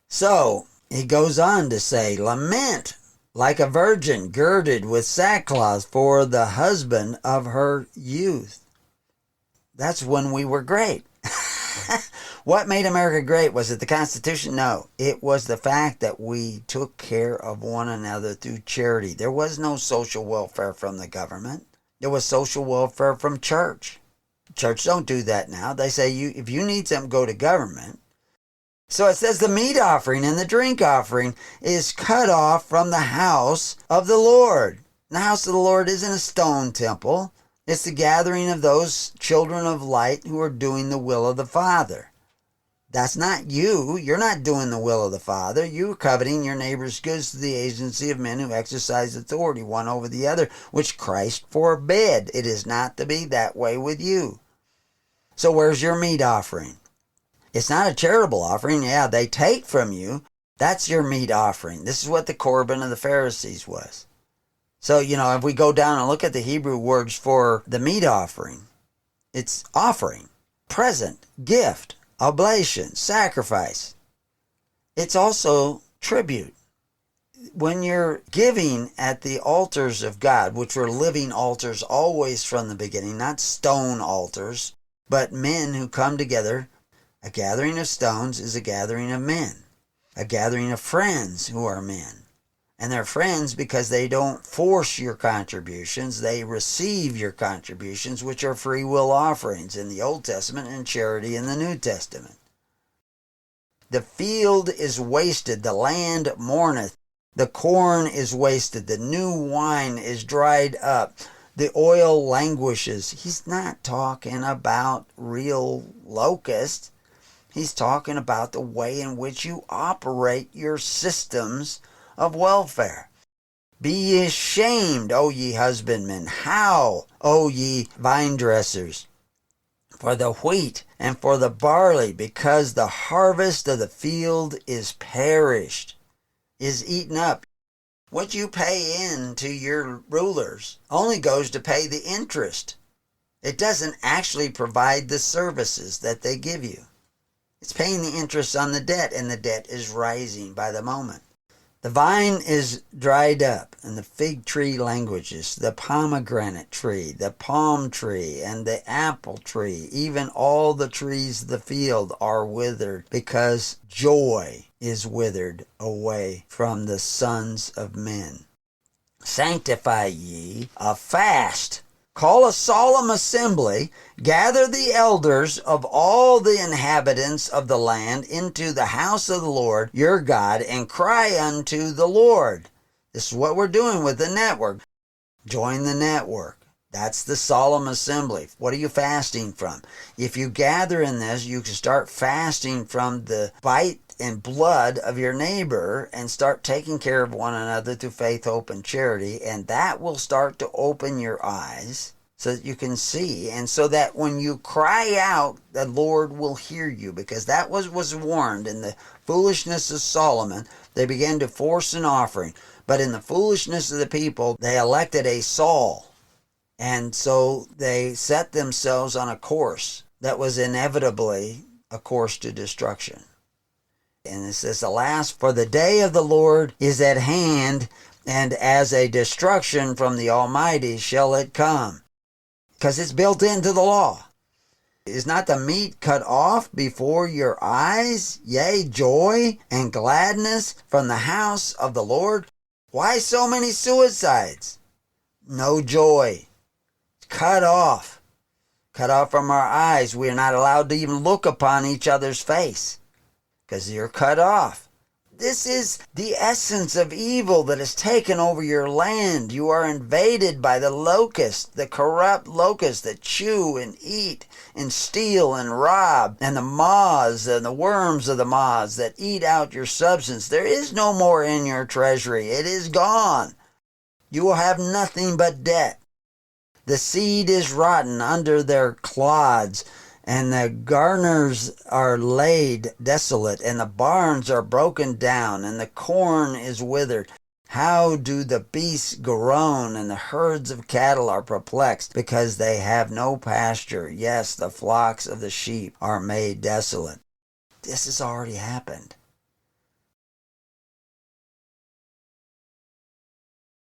So he goes on to say, lament like a virgin girded with sackcloth for the husband of her youth. That's when we were great. What made America great? Was it the Constitution? No. It was the fact that we took care of one another through charity. There was no social welfare from the government. There was social welfare from church. Church don't do that now. They say if you need something, go to government. So it says the meat offering and the drink offering is cut off from the house of the Lord. The house of the Lord isn't a stone temple. It's the gathering of those children of light who are doing the will of the Father. That's not you. You're not doing the will of the Father. You're coveting your neighbor's goods to the agency of men who exercise authority one over the other, which Christ forbid. It is not to be that way with you. So where's your meat offering? It's not a charitable offering. Yeah, they take from you. That's your meat offering. This is what the Corban of the Pharisees was. So, if we go down and look at the Hebrew words for the meat offering, it's offering, present, gift, oblation, sacrifice. It's also tribute. When you're giving at the altars of God, which were living altars always from the beginning, not stone altars, but men who come together, a gathering of stones is a gathering of men, a gathering of friends who are men. And they're friends because they don't force your contributions. They receive your contributions, which are free will offerings in the Old Testament and charity in the New Testament. The field is wasted, the land mourneth, the corn is wasted, the new wine is dried up, the oil languishes. He's not talking about real locusts. He's talking about the way in which you operate your systems of welfare. Be ye ashamed, O ye husbandmen. Howl, O ye vine dressers, for the wheat and for the barley, because the harvest of the field is perished, is eaten up. What you pay in to your rulers only goes to pay the interest. It doesn't actually provide the services that they give you. It's paying the interest on the debt, and the debt is rising by the moment. The vine is dried up, and the fig tree languishes, the pomegranate tree, the palm tree, and the apple tree, even all the trees of the field are withered, because joy is withered away from the sons of men. Sanctify ye a fast. Call a solemn assembly, gather the elders of all the inhabitants of the land into the house of the Lord your God, and cry unto the Lord. This is what we're doing with the network. Join the network. That's the solemn assembly. What are you fasting from? If you gather in this, you can start fasting from the bite and blood of your neighbor and start taking care of one another through faith, hope, and charity, and that will start to open your eyes so that you can see, and so that when you cry out, the Lord will hear you, because that was warned in the foolishness of Solomon. They began to force an offering, but in the foolishness of the people, they elected a Saul, and so they set themselves on a course that was inevitably a course to destruction. And it says, alas, for the day of the Lord is at hand, and as a destruction from the Almighty shall it come. Because it's built into the law. Is not the meat cut off before your eyes? Yea, joy and gladness from the house of the Lord. Why so many suicides? No joy. Cut off. Cut off from our eyes. We are not allowed to even look upon each other's face, because you're cut off. This is the essence of evil that has taken over your land. You are invaded by the locusts, the corrupt locusts that chew and eat and steal and rob, and the moths and the worms of the moths that eat out your substance. There is no more in your treasury. It is gone. You will have nothing but debt. The seed is rotten under their clods, and the garners are laid desolate, and the barns are broken down, and the corn is withered. How do the beasts groan, and the herds of cattle are perplexed, because they have no pasture. Yes, the flocks of the sheep are made desolate. This has already happened.